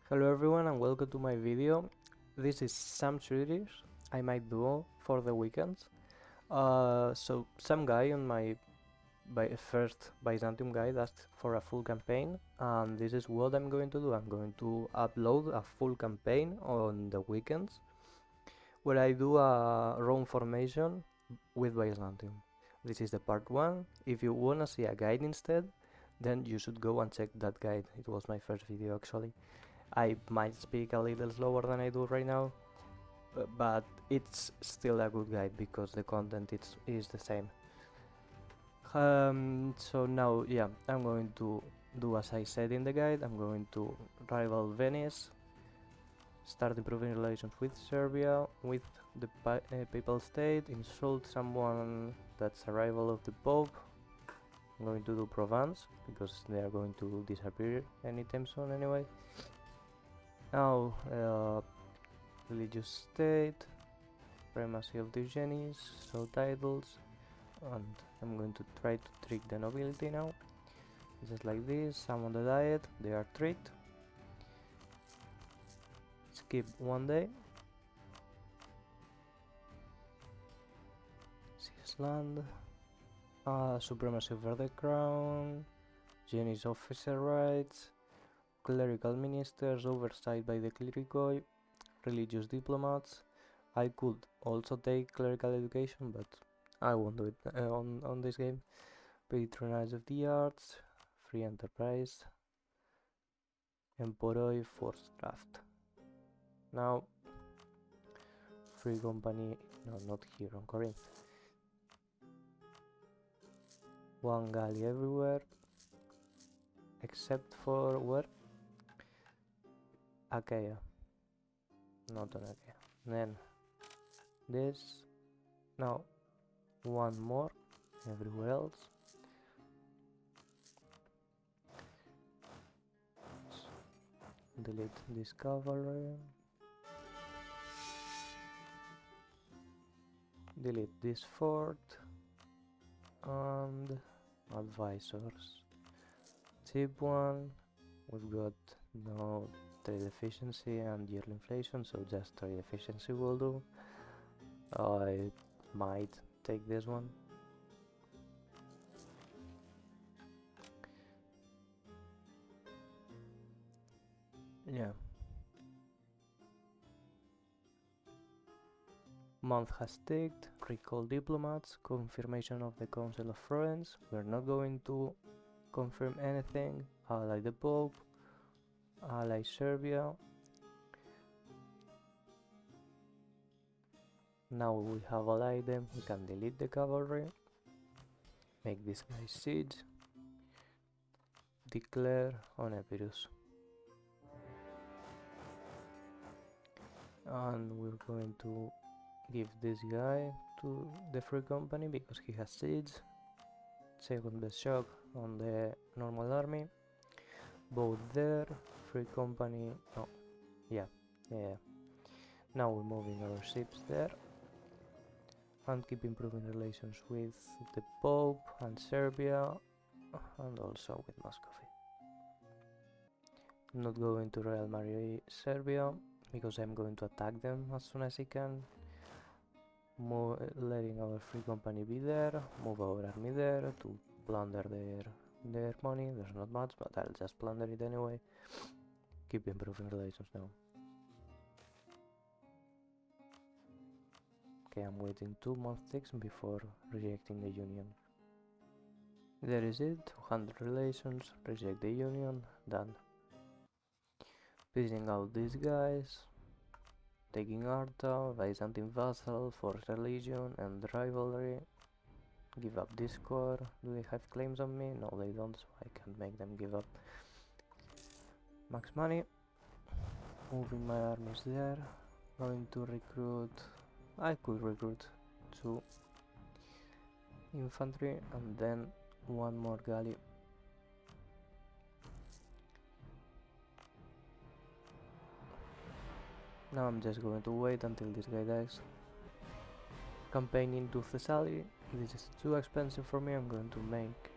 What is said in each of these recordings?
Hello everyone and welcome to my video. This is some treaties I might do for the weekends. So some guy on my first Byzantium guide asked for a full campaign, and this is what I'm going to do. I'm going to upload a full campaign on the weekends where I do a Rome formation with Byzantium. This is the part 1. If you wanna see a guide instead, then you should go and check that guide. It was my first video actually. I might speak a little slower than I do right now, but it's still a good guide because the content is the same. So now, yeah, I'm going to do as I said in the guide. I'm going to rival Venice, start improving relations with Serbia, with the Papal State, insult someone that's a rival of the Pope. I'm going to do Provence because they are going to disappear anytime soon anyway. Now, religious state, primacy of the Eugenies, so titles, and I'm going to try to trick the nobility now. Just like this, some on the diet, they are tricked. Skip one day. Seize land. Supremacy over the crown, Eugenies officer rights, clerical ministers, oversight by the clericoi, religious diplomats. I could also take clerical education, but I won't do it on this game. Patronage of the arts, free enterprise, emporoi, forced draft. Now, free company, no, not here on Corinth. One galley everywhere, except for where? Achaia. Not on Achaia. Then this. Now one more everywhere else. Delete this cavalry. Delete this fort. And advisors. Cheap one. We've got no trade efficiency and yearly inflation, so just trade efficiency will do. I might take this one. Yeah. Month has ticked, recall diplomats, confirmation of the Council of Florence. We're not going to confirm anything. Ally the Pope, ally Serbia. Now we have allied them, we can delete the cavalry, make this guy siege, declare on Epirus. And we're going to give this guy to the Free Company because he has siege. Second best shock on the normal army. Both there, Free Company, no, yeah. Now we're moving our ships there and keep improving relations with the Pope and Serbia and also with Muscovy. I'm not going to Royal Marry Serbia because I'm going to attack them as soon as I can. Letting our Free Company be there, move our army there to plunder their money. There's not much, but I'll just plunder it anyway. Keep improving relations now. Okay, I'm waiting 2 months ticks before rejecting the union. There is it, 200 relations, reject the union, done. Piecing out these guys, taking Arta, Byzantine vassal, forced religion and rivalry. Give up this core. Do they have claims on me? No, they don't, so I can't make them give up. Max money. Moving my armies there. Going to recruit. I could recruit 2 infantry and then 1 more galley. Now I'm just going to wait until this guy dies. Campaign into Thessaly. This is too expensive for me. I'm going to make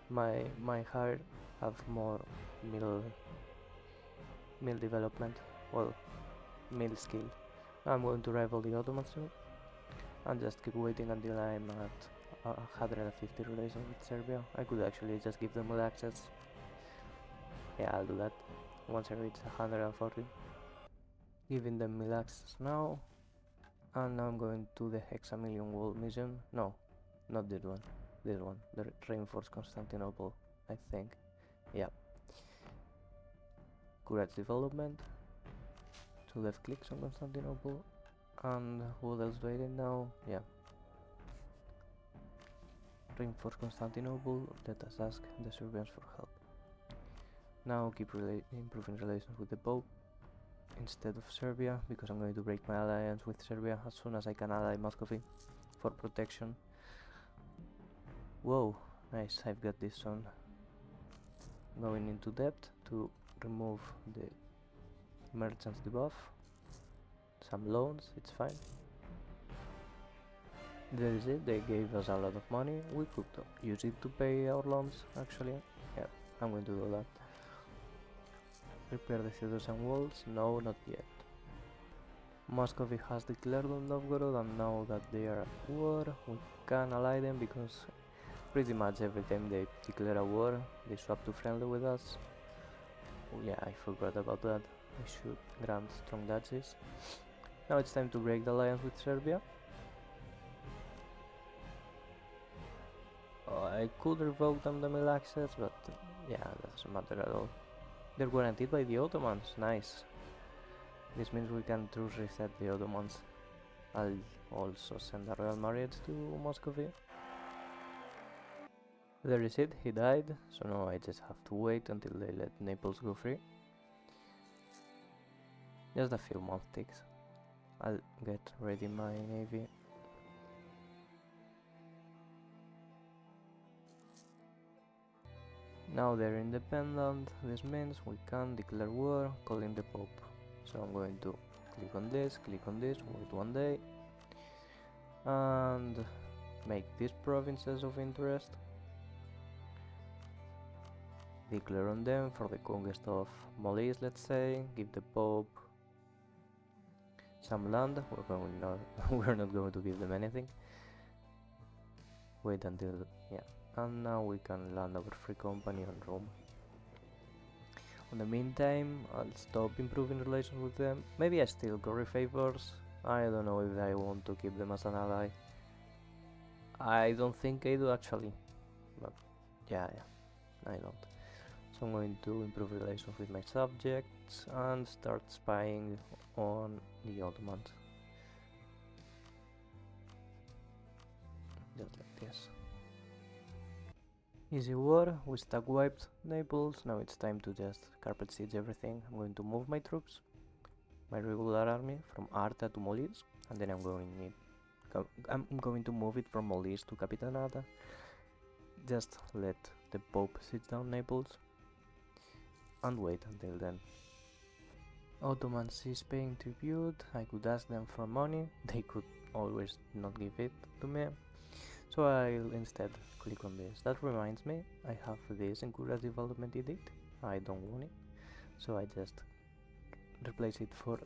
my hire have more middle mill development, well, mill skill. I'm going to rival the Ottomans soon, and just keep waiting until I'm at 150 relations with Serbia. I could actually just give them all access. Yeah, I'll do that once I reach 140. Giving them mill access now, and now I'm going to the Hexamillion Wall mission. No, not this one. This one, the reinforced Constantinople, I think. Yeah. Courage development. 2 left clicks on Constantinople. And what else do I need now? Yeah. Reinforce Constantinople. Let us ask the Serbians for help. Now keep improving relations with the Pope instead of Serbia, because I'm going to break my alliance with Serbia as soon as I can ally Muscovy for protection. Whoa, nice, I've got this one going into debt to remove the merchants debuff. Some loans, it's fine. There is it, they gave us a lot of money. We could use it to pay our loans, actually. Yeah, I'm going to do that. Repair the theaters and walls? No, not yet. Muscovy has declared on Novgorod, and now that they are at war, we can ally them, because pretty much every time they declare a war, they swap to friendly with us. Oh yeah, I forgot about that. I should grant strong duchies. Now it's time to break the alliance with Serbia. I could revoke them the mill access, but yeah, that doesn't matter at all. They're guaranteed by the Ottomans, nice. This means we can truce reset the Ottomans. I'll also send a royal marriage to Muscovy. There is it, he died, so now I just have to wait until they let Naples go free. Just a few month ticks. I'll get ready my navy. Now they're independent, this means we can declare war, calling the Pope. So I'm going to click on this, wait 1 day, and make these provinces of interest. Declare on them for the conquest of Molise, let's say, give the Pope some land. We're not going to give them anything. Wait until, yeah, and now we can land our free company on Rome. In the meantime, I'll stop improving relations with them. Maybe I still curry favors. I don't know if I want to keep them as an ally. I don't think I do actually, but yeah, I don't. So I'm going to improve relations with my subjects and start spying on the Ottomans. Just like this. Easy war, we stag wiped Naples, now it's time to just carpet siege everything. I'm going to move my troops, my regular army, from Arta to Molise, and then I'm going to move it from Molise to Capitanata. Just let the Pope siege down Naples and wait until then. Ottomans is paying tribute. I could ask them for money, they could always not give it to me, so I'll instead click on this. That reminds me, I have this Encourage Development Edict. I don't want it, so I just replace it for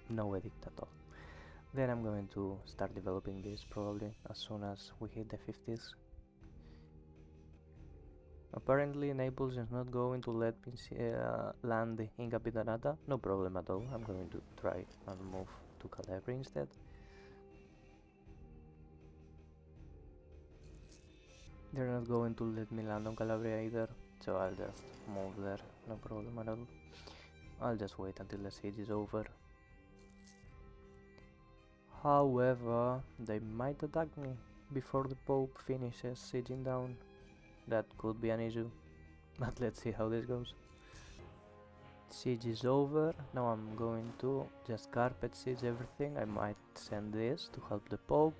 no edict at all. Then I'm going to start developing this probably as soon as we hit the 50s. Apparently Naples is not going to let me land in Capitanata. No problem at all, I'm going to try and move to Calabria instead. They're not going to let me land on Calabria either, so I'll just move there, no problem at all. I'll just wait until the siege is over. However, they might attack me before the Pope finishes sieging down. That could be an issue, but let's see how this goes. Siege is over, now I'm going to just carpet siege everything. I might send this to help the Pope.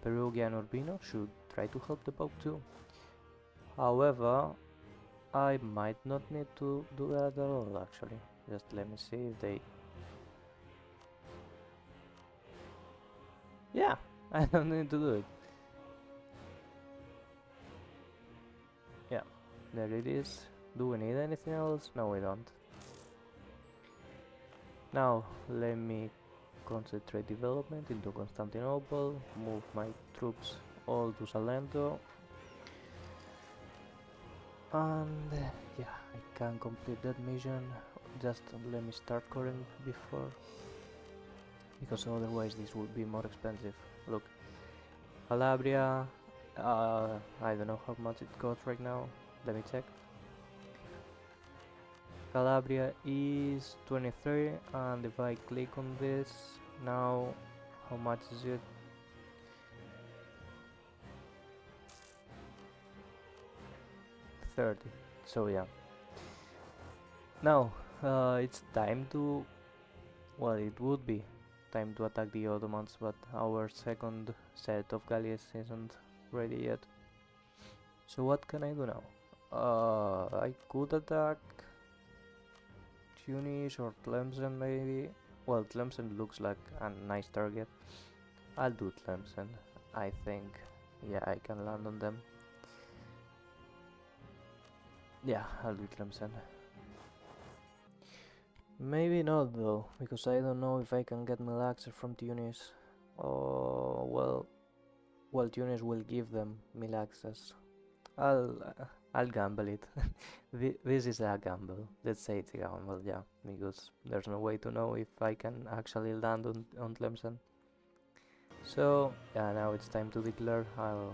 Perugia and Urbino should try to help the Pope too. However, I might not need to do that at all actually. Just let me see if they... Yeah, I don't need to do it. Yeah, there it is. Do we need anything else? No, we don't. Now let me concentrate development into Constantinople, move my troops all to Salento, and yeah, I can complete that mission. Just let me start current before, because otherwise this would be more expensive. Look, Calabria, I don't know how much it costs right now, let me check. Calabria is 23, and if I click on this now, how much is it? 30. So yeah, now it's time to, well, it would be time to attack the Ottomans, but our second set of galleys isn't ready yet. So what can I do now? I could attack Tunis or Tlemcen maybe. Well, Tlemcen looks like a nice target. I'll do Tlemcen. I think, yeah, I can land on them. Yeah, I'll do Tlemcen. Maybe not though, because I don't know if I can get Melaxer from Tunis. Oh, well, Tunis will give them Melaxes. I'll gamble it. This is a gamble. Let's say it's a gamble, yeah, because there's no way to know if I can actually land on Tlemcen. So, yeah, now it's time to declare. I'll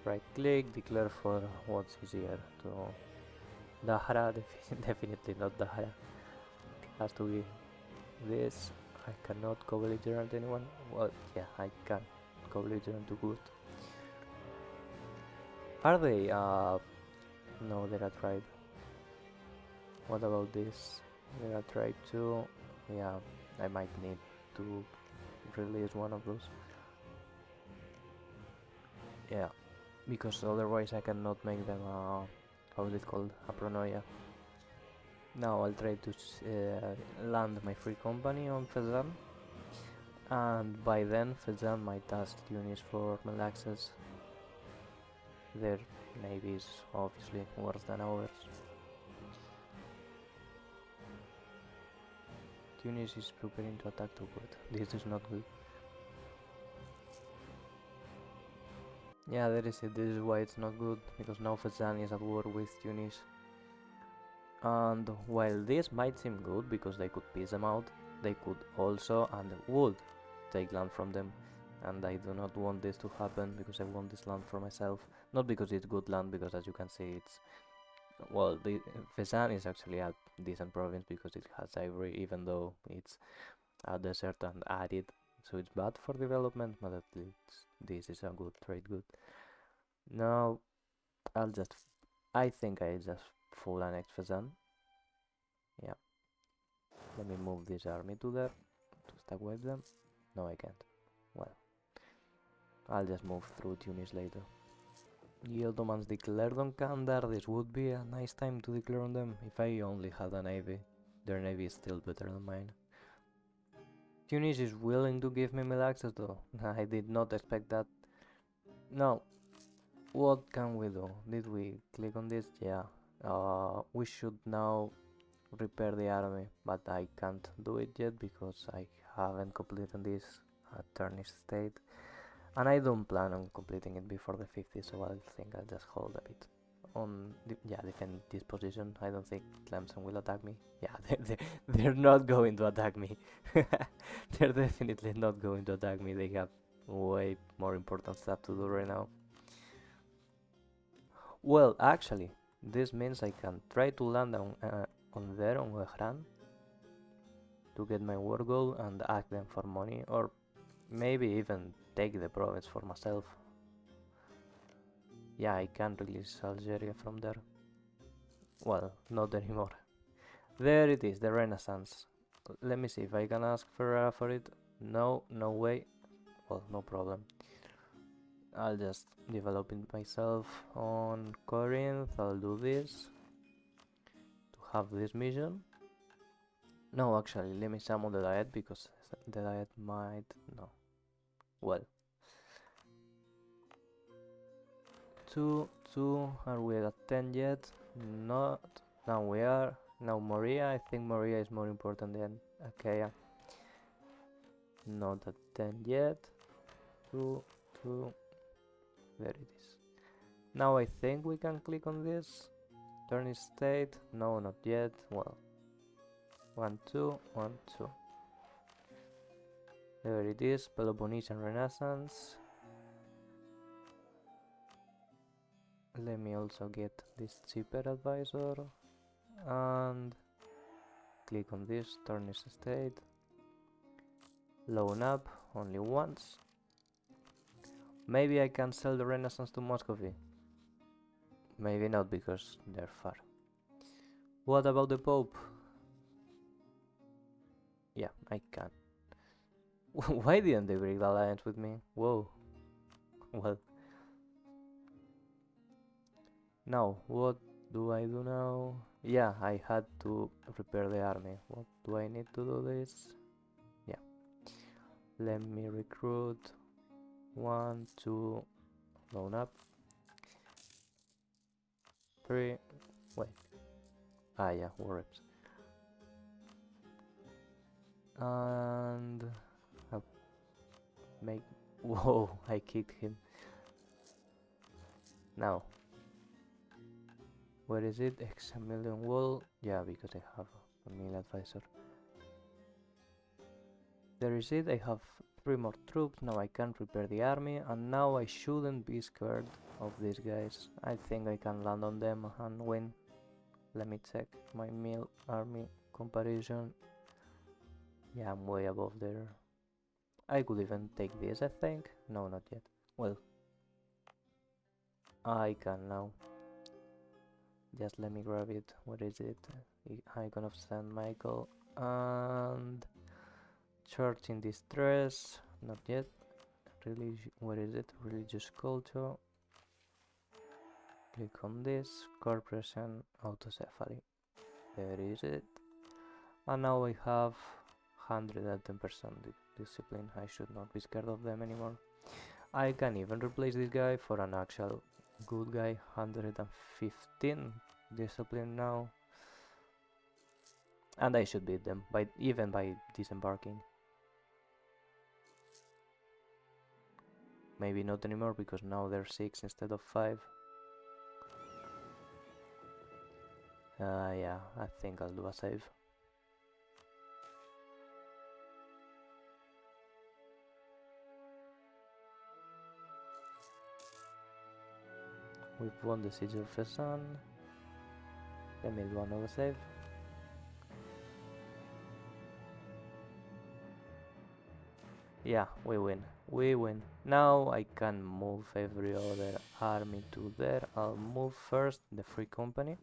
right click, declare for what's easier to Dahra, definitely not Dahra. It has to be this. I cannot co-belligerent anyone. Well, yeah, I can co-belligerent to good. Are they? No, they're a tribe. What about this? They're a tribe too. Yeah, I might need to release one of those. Yeah, because otherwise I cannot make them how is it called? A pronoia. Now I'll try to land my free company on Fezzan, and by then Fezzan might ask Tunis for Melaxes. Their navy is obviously worse than ours. Tunis is preparing to attack too good. This is not good. Yeah, that is it. This is why it's not good, because now Fezzan is at war with Tunis. And while this might seem good because they could piece them out, they could also and would take land from them. And I do not want this to happen because I want this land for myself. Not because it's good land, because as you can see it's... Well, the Fezzan is actually a decent province because it has ivory, even though it's a desert and arid. So it's bad for development, but at least this is a good trade good. Now, I think I just full annex Fezzan. Yeah. Let me move this army to there to stack wipe them. No, I can't. Well, I'll just move through Tunis later. The Ottomans declared on Kandar. This would be a nice time to declare on them if I only had a navy. Their navy is still better than mine. Tunis is willing to give me Melaxes though. I did not expect that. Now, what can we do? Did we click on this? Yeah. We should now repair the army, but I can't do it yet because I haven't completed this tarnished state, and I don't plan on completing it before the 50, so I think I'll just hold a bit on defend this position. I don't think Tlemcen will attack me. Yeah, they're not going to attack me. They're definitely not going to attack me. They have way more important stuff to do right now. Well, actually, this means I can try to land on Wehran to get my war goal and ask them for money, or maybe even take the province for myself. Yeah, I can release Algeria from there. Well, not anymore. There it is, the Renaissance. Let me see if I can ask Ferrara for it. No, no way. Well, no problem. I'll just develop it myself on Corinth. I'll do this to have this mission. No, actually, let me summon the Diet because the Diet might... no. Well. 2, are we at 10 yet? Not. Now we are. Now Moria, I think Moria is more important than Achaia. Not at 10 yet. 2, 2, there it is. Now I think we can click on this. Turn state, no, not yet. Well, 1, 2, 1, 2. There it is, Peloponnesian Renaissance. Let me also get this cheaper advisor and click on this, turn state. Loan up only once. Maybe I can sell the Renaissance to Muscovy. Maybe not, because they're far. What about the Pope? Yeah, I can. Why didn't they break the alliance with me? Whoa. Well. Now, what do I do now? Yeah, I had to prepare the army. What do I need to do this? Yeah. Let me recruit. 1, 2, loan up. 3, wait. Ah, yeah, war reps. And make. Whoa, I kicked him. Now, where is it? Examilion wall. Yeah, because I have a meal advisor. There is it. I have 3 more troops. Now I can prepare the army, and now I shouldn't be scared of these guys. I think I can land on them and win. Let me check my meal army comparison. Yeah, I'm way above there. I could even take this, I think. No, not yet. Well, I can now. Just let me grab it. What is it? Icon of Saint Michael. And Church in Distress. Not yet. What is it? Religious culture. Click on this. Corporation autocephaly. There is it. And now I have 110% discipline. I should not be scared of them anymore. I can even replace this guy for an actual good guy. 115 discipline now. And I should beat them even by disembarking. Maybe not anymore, because now they're 6 instead of 5. Yeah, I think I'll do a save. We've won the Siege of Fezzan. Let me do another save. Yeah, we win. We win. Now I can move every other army to there. I'll move first the Free Company.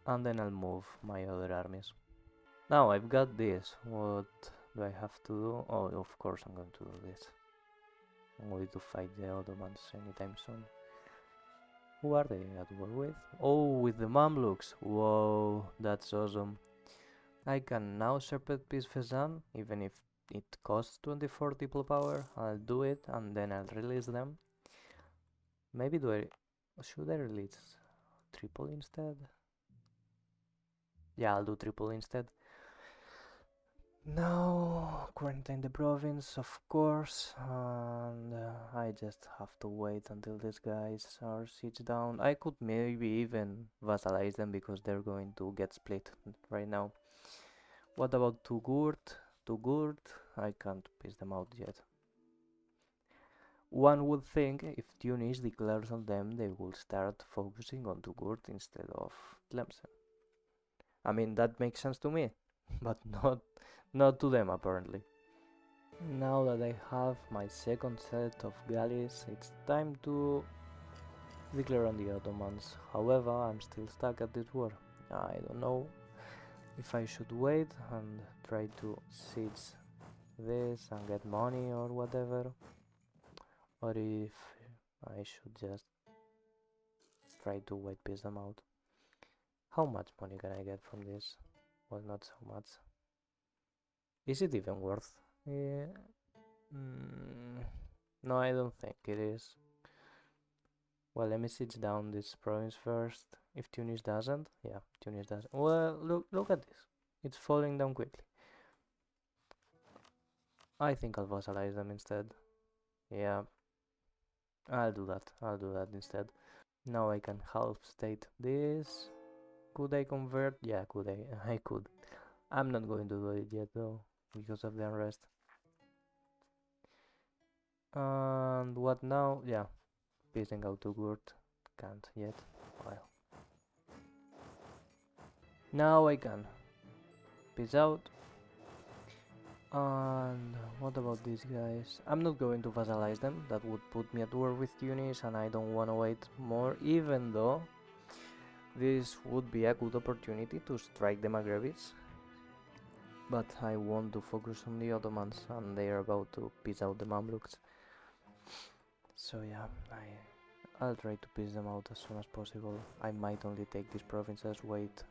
And then I'll move my other armies. Now I've got this. What do I have to do? Oh, of course I'm going to do this. I'm going to fight the Ottomans anytime soon. Who are they at war with? Oh, with the Mamluks. Whoa, that's awesome. I can now Shepherd Peace Fezzan, even if it costs 24 diplo power. I'll do it, and then I'll release them. Maybe should I release Tripoli instead? Yeah, I'll do Tripoli instead. Now, quarantine the province, of course, and I just have to wait until these guys are sieged down. I could maybe even vassalize them, because they're going to get split right now. What about Tugurt? Tugurt, I can't piss them out yet. One would think if Tunis declares on them, they will start focusing on Tugurt instead of Tlemcen. I mean, that makes sense to me, but not to them, apparently. Now that I have my second set of galleys, it's time to declare on the Ottomans. However, I'm still stuck at this war. I don't know if I should wait and try to siege this and get money or whatever, or if I should just try to white piece them out. How much money can I get from this? Well, not so much. Is it even worth? No, I don't think it is. Well, let me siege down this province first. If Tunis doesn't, yeah, Tunis doesn't. Well, look at this. It's falling down quickly. I think I'll vassalize them instead. Yeah, I'll do that. I'll do that instead. Now I can half state this. Could I convert? Yeah, could I? I could. I'm not going to do it yet though, because of the unrest. And what now? Yeah, piecing out to Gurt. Can't yet. Well, now I can. Peace out. And what about these guys? I'm not going to vassalize them. That would put me at war with Tunis, and I don't want to wait more, even though this would be a good opportunity to strike the Maghrebis. But I want to focus on the Ottomans, and they are about to piece out the Mamluks. So yeah, I'll try to piece them out as soon as possible. I might only take these provinces. Wait,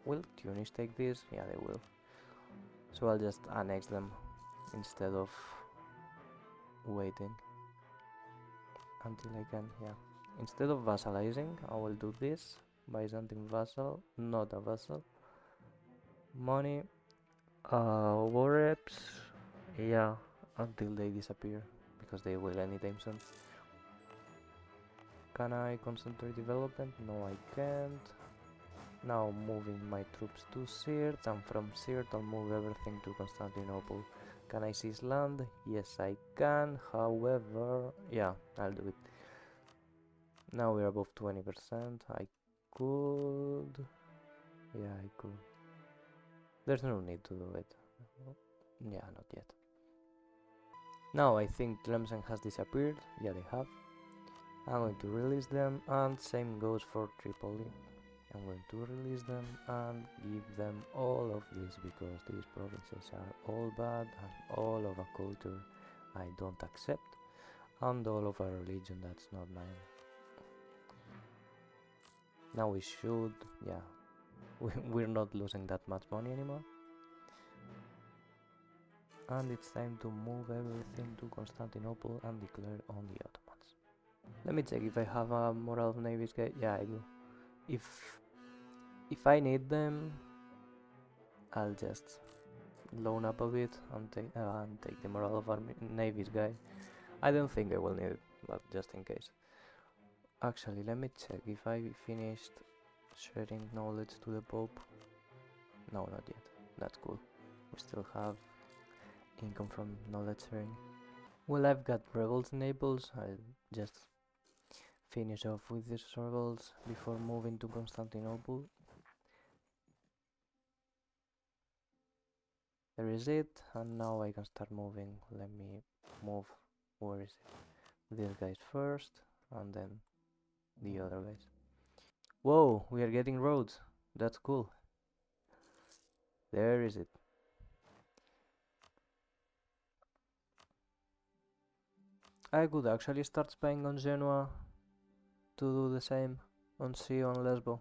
will Tunis take this? Yeah, they will. So I'll just annex them instead of waiting until I can, yeah. Instead of vassalizing, I will do this. Byzantine vassal, not a vassal. Money, war reps, yeah, until they disappear, because they will anytime soon. Can I concentrate development? No, I can't. Now moving my troops to Sirt, and from Sirt I'll move everything to Constantinople. Can I seize land? Yes, I can. However, yeah, I'll do it. Now we're above 20%. I could... yeah, I could. There's no need to do it. Yeah, not yet. Now I think Tlemcen has disappeared. Yeah, they have. I'm going to release them, and same goes for Tripoli. I'm going to release them and give them all of this, because these provinces are all bad and all of a culture I don't accept, and all of a religion that's not mine. Now we should, yeah, we're not losing that much money anymore. And it's time to move everything to Constantinople and declare on the Ottomans. Let me check if I have a moral of navies guy. Yeah, I do. If I need them, I'll just loan up a bit and take the moral of army navies guy. I don't think I will need it, but just in case. Actually, let me check if I finished sharing knowledge to the Pope. No, not yet. That's cool. We still have income from knowledge sharing. Well, I've got rebels in Naples. I'll just finish off with these rebels before moving to Constantinople. There is it, and now I can start moving. Let me move. Where is it? These guys first, and then the other guys. Whoa, we are getting roads. That's cool. There is it. I could actually start spying on Genoa to do the same on Sea on Lesbo.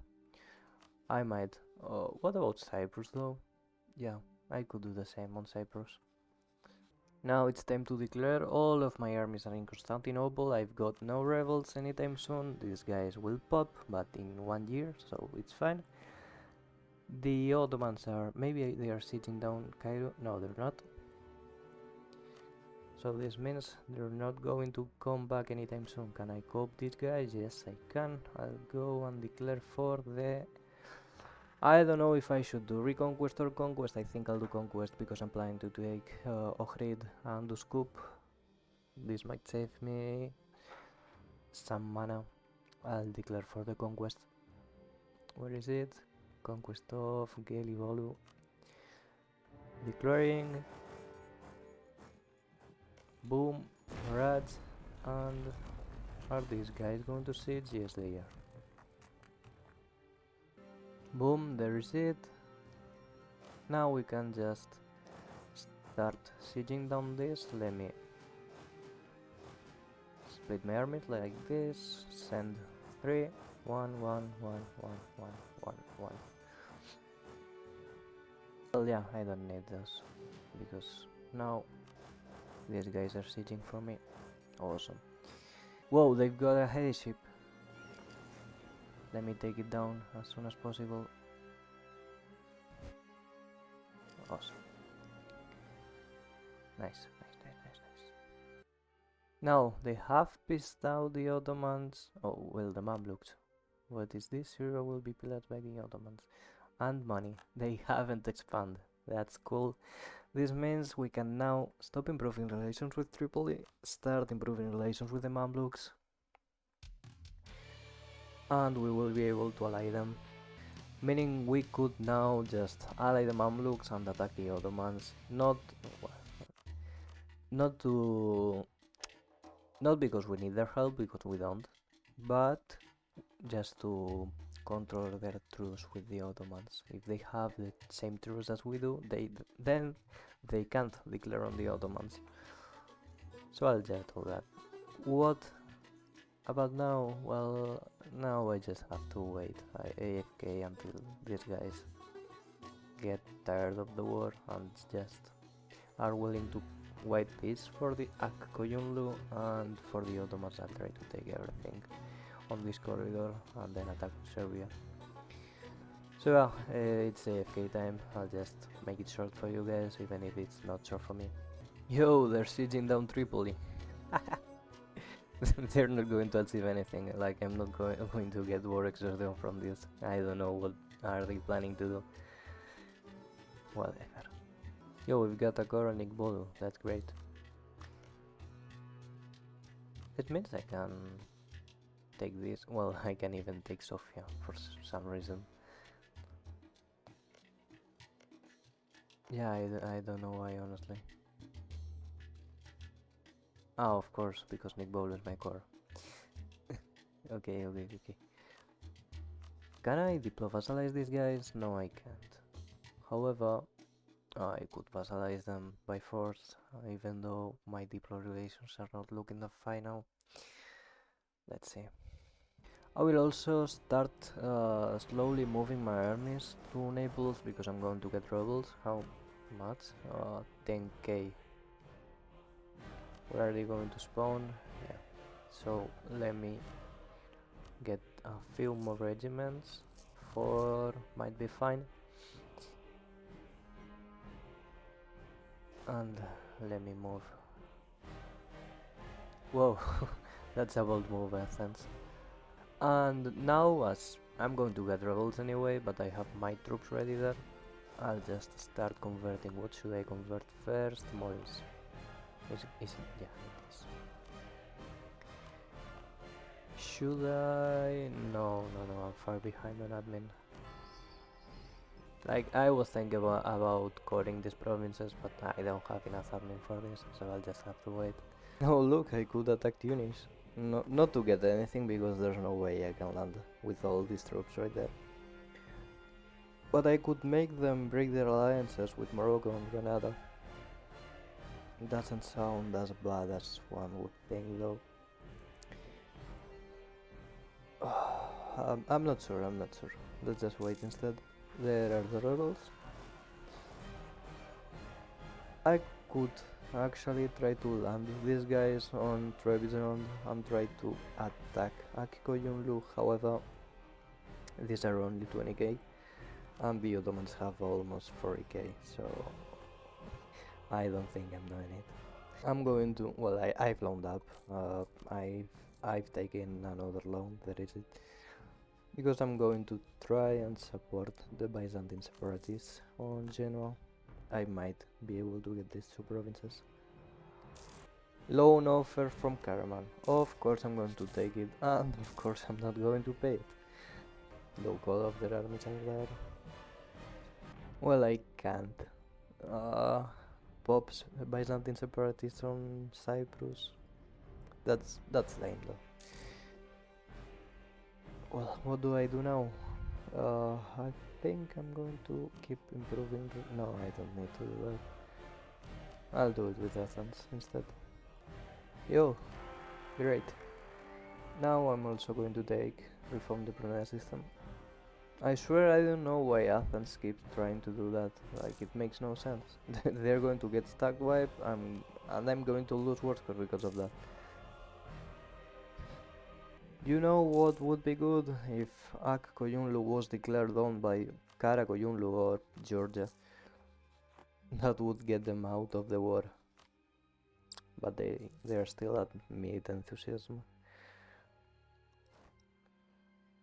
I might. What about Cyprus though? Yeah, I could do the same on Cyprus. Now it's time to declare. All of my armies are in Constantinople. I've got no rebels anytime soon. These guys will pop, but in 1 year, so it's fine. The Ottomans are... maybe they are sitting down Cairo. No, they're not. So this means they're not going to come back anytime soon. Can I cope these guys? Yes, I can. I'll go and declare for the... I don't know if I should do reconquest or conquest. I think I'll do conquest because I'm planning to take Ohrid and Uskub. This might save me some mana. I'll declare for the conquest. Where is it? Conquest of Gelibolu. Declaring. Boom. Rats. And are these guys going to siege? Yes, they are. Boom, there is it. Now we can just start sieging down this. Let me split my armies like this. Send 3, 1, 1, 1, 1, 1, 1, 1. Well, yeah, I don't need those because now these guys are sieging for me. Awesome. Whoa, they've got a heavy ship. Let me take it down as soon as possible. Awesome. Nice. Now, they have pissed out the Ottomans. Oh, well, the Mamluks. What is this? Syria will be pillaged by the Ottomans. And money. They haven't expanded. That's cool. This means we can now stop improving relations with Tripoli, start improving relations with the Mamluks, and we will be able to ally them. Meaning we could now just ally the Mamluks and attack the Ottomans. Not because we need their help, because we don't, but just to control their truce with the Ottomans. If they have the same truce as we do, then they can't declare on the Ottomans. So I'll just do that. What about now? Well, now I just have to wait. I AFK until these guys get tired of the war and just are willing to wait peace for the Ak-Koyunlu, and for the Ottomans I'll try to take everything on this corridor and then attack Serbia. So yeah, it's AFK time. I'll just make it short for you guys, even if it's not short for me. Yo, they're sieging down Tripoli. They're not going to achieve anything. Like, I'm not going to get war exhaustion from this. I don't know what are they planning to do. Whatever. Yo, we've got a Koronic Bolu. That's great. It means I can take this. Well, I can even take Sofia for some reason. Yeah, I don't know why, honestly. Ah, of course, because Nick Bowl is my core. Okay. Can I diplo-vassalize these guys? No, I can't. However, I could vassalize them by force, even though my diplo relations are not looking that fine now. Let's see. I will also start slowly moving my armies to Naples, because I'm going to get rebels. How much? 10k. Where are they going to spawn? Yeah. So let me get a few more regiments. 4 might be fine. And let me move. Whoa, that's a bold move, Athens. And now, as I'm going to get rebels anyway, but I have my troops ready there, I'll just start converting. What should I convert first? Moris. Is it? Yeah, it is. Should I? No, I'm far behind on admin. Like, I was thinking about coding these provinces, but I don't have enough admin for this, so I'll just have to wait. Oh look, I could attack Tunis. No, not to get anything, because there's no way I can land with all these troops right there. But I could make them break their alliances with Morocco and Grenada. It doesn't sound as bad as one would think, though. I'm not sure. Let's just wait instead. There are the rebels. I could actually try to land these guys on Trebizond and try to attack Akikoyunlu. However, these are only 20k and the Ottomans have almost 40k, so I don't think I'm doing it. I'm going to, well, I've loaned up. I've taken another loan, that is it. Because I'm going to try and support the Byzantine separatists on Genoa. I might be able to get these 2 provinces. Loan offer from Karaman. Of course I'm going to take it, and of course I'm not going to pay it. Low call of their armies are there. Well, I can't. Pops Byzantine separatists on Cyprus. That's lame though. Well, what do I do now? I think I'm going to keep improving. No, I don't need to do that. I'll do it with Athens instead. Yo, great. Now I'm also going to reform the Brunei system. I swear I don't know why Athens keeps trying to do that. Like, it makes no sense. They're going to get stack wipe, and I'm going to lose war score because of that. You know what would be good if Ak Koyunlu was declared owned by Kara Koyunlu or Georgia. That would get them out of the war. But they are still at mid enthusiasm.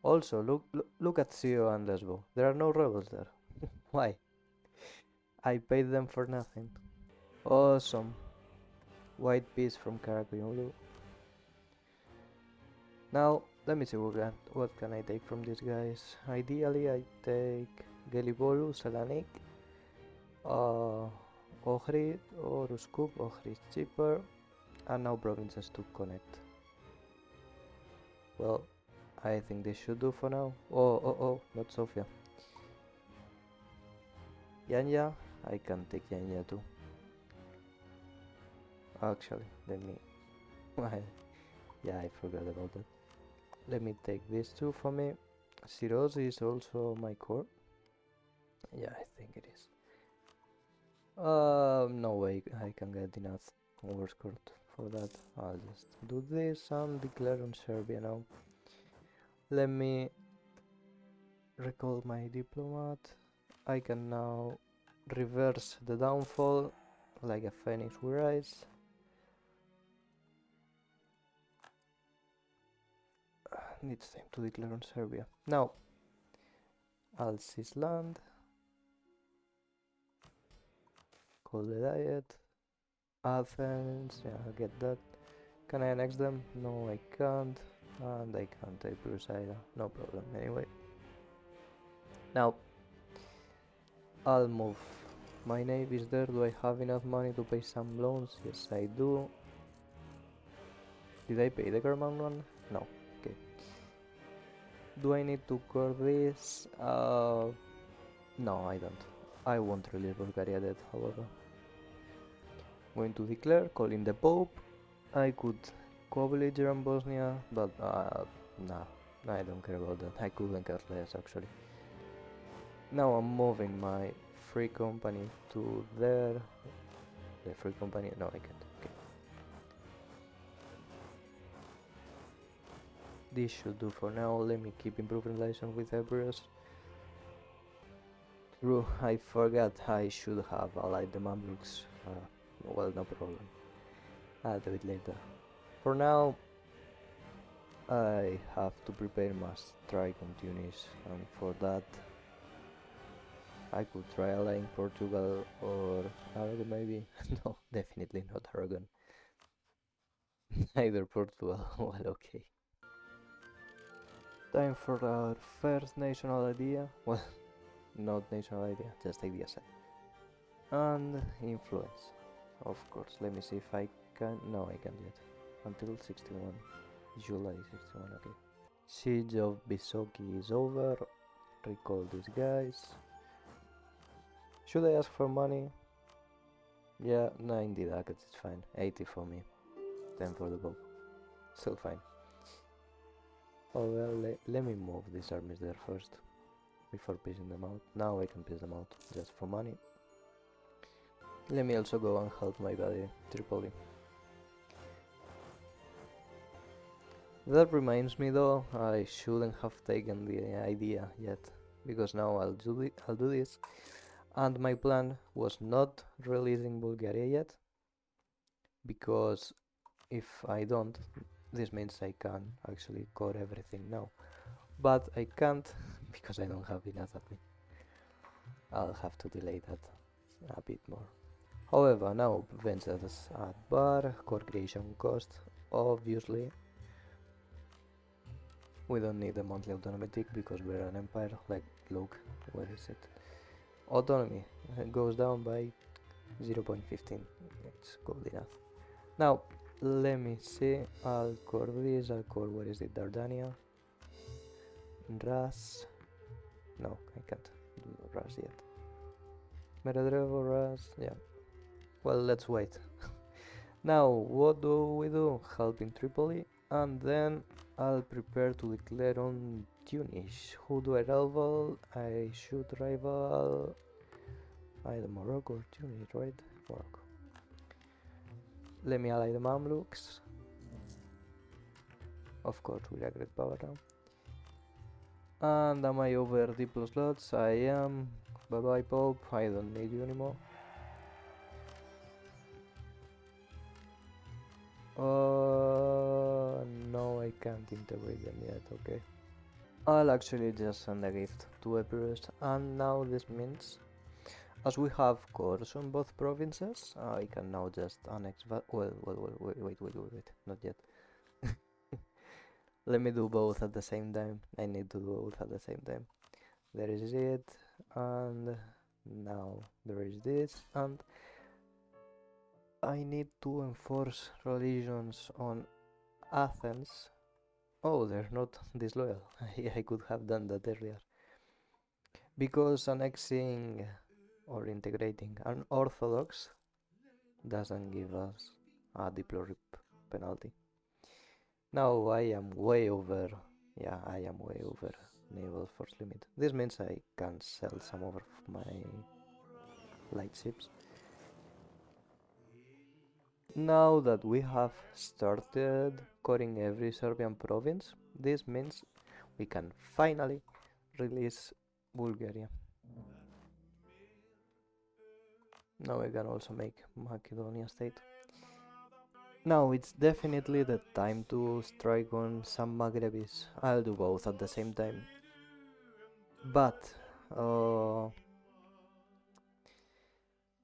Also, look at Sio and Lesbo. There are no rebels there. Why? I paid them for nothing. Awesome. White piece from Kara Koyunlu. Now, let me see what can I take from these guys. Ideally, I take Gelibolu, Selanik, Ohrid or Uskup. Ohrid is cheaper, and now provinces to connect. Well, I think this should do for now. Oh, not Sofia. Yanya, I can take Yanya too. Actually, let me... yeah, I forgot about that. Let me take these two for me. Siroz is also my core. Yeah, I think it is. No way I can get enough overscored for that. I'll just do this and declare on Serbia now. Let me recall my diplomat. I can now reverse the downfall like a phoenix we rise. It's time to declare on Serbia. Now, I'll seize land. Call the diet. Athens, yeah, I'll get that. Can I annex them? No, I can't. And I can't take Brusaida, no problem anyway. Now, I'll move my navies there. Do I have enough money to pay some loans? Yes, I do. Did I pay the German one? No, okay. Do I need to core this? No, I don't. I won't release Bulgaria debt, however. Going to declare, calling the Pope. I could co-belligerent Bosnia, but nah, I don't care about that. I couldn't care less actually. Now I'm moving my free company to there. The free company? No, I can't. Okay. This should do for now. Let me keep improving relations with Ebrus. True, I forgot I should have allied the Mamluks. Well, no problem. I'll do it later. For now, I have to prepare my strike on Tunis, and for that, I could try allying Portugal or Aragon maybe. No, definitely not Aragon. Neither Portugal. Well, okay. Time for our first national idea. Well, not national idea, just idea set. And influence. Of course, let me see if I can. No, I can't yet. Until 61. July 61, okay. Siege of Bisoki is over. Recall these guys. Should I ask for money? Yeah, 90 ducats, it's fine. 80 for me. 10 for the Pope. Still fine. Oh well, let me move these armies there first. Before piecing them out. Now I can piece them out, just for money. Let me also go and help my buddy, Tripoli. That reminds me though, I shouldn't have taken the idea yet, because now I'll do this, and my plan was not releasing Bulgaria yet, because if I don't, this means I can actually core everything now, but I can't because I don't have enough at me. I'll have to delay that a bit more. However, now Vences at bar, core creation cost, obviously. We don't need a monthly autonomy tick because we're an empire. Like, look, where is it? Autonomy goes down by 0.15. It's good enough. Now, let me see. I'll core this. I'll core, where is it? Dardania. Ras. No, I can't do Ras yet. Meredrevo, Ras. Yeah. Well, let's wait. Now, what do we do? Help in Tripoli, and then I'll prepare to declare on Tunis. Who do I rival? I should rival either Morocco or Tunis, right? Morocco. Let me ally the Mamluks. Of course, with a great power now. And am I over Diplo slots? I am. Bye bye, Pope. I don't need you anymore. No, I can't integrate them yet, okay. I'll actually just send a gift to Epirus, and now this means, as we have cores on both provinces, I can now just annex, wait, not yet. Let me do both at the same time. I need to do both at the same time. There is it, and now there is this, and I need to enforce religions on Athens. Oh, they're not disloyal. I could have done that earlier. Because annexing or integrating an Orthodox doesn't give us a Diplorip penalty. Now I am way over, yeah, I am way over naval force limit. This means I can sell some of my light ships. Now that we have started coring every Serbian province, this means we can finally release Bulgaria. Now we can also make Macedonia state. Now it's definitely the time to strike on some Maghrebis. I'll do both at the same time. But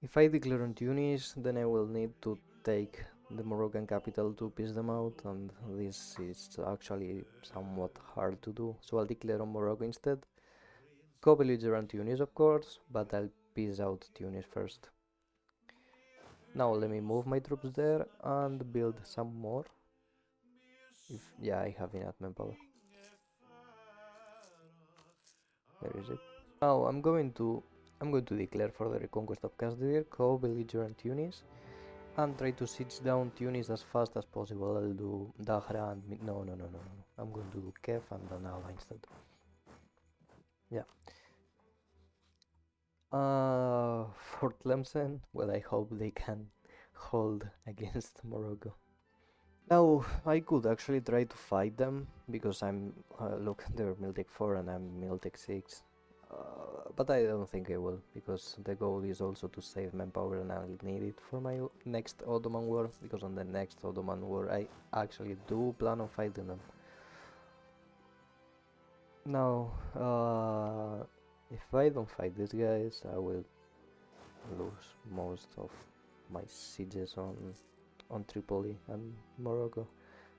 if I declare on Tunis, then I will need to take the Moroccan capital to piece them out, and this is actually somewhat hard to do. So I'll declare on Morocco instead. Co-belligerent Tunis, of course, but I'll piece out Tunis first. Now let me move my troops there and build some more. Yeah, I have enough manpower. Where is it? Now I'm going to declare for the reconquest of Kasdir, co-belligerent Tunis, and try to siege down Tunis as fast as possible. I'll do Dahra and no. I'm going to do Kef and Danala instead. Yeah. For Tlemcen, well, I hope they can hold against Morocco. Now, I could actually try to fight them, because I'm, look, they're Miltech 4 and I'm Miltech 6. But I don't think I will, because the goal is also to save manpower and I'll need it for my next Ottoman war, because on the next Ottoman war I actually do plan on fighting them. Now, if I don't fight these guys, I will lose most of my sieges on Tripoli and Morocco.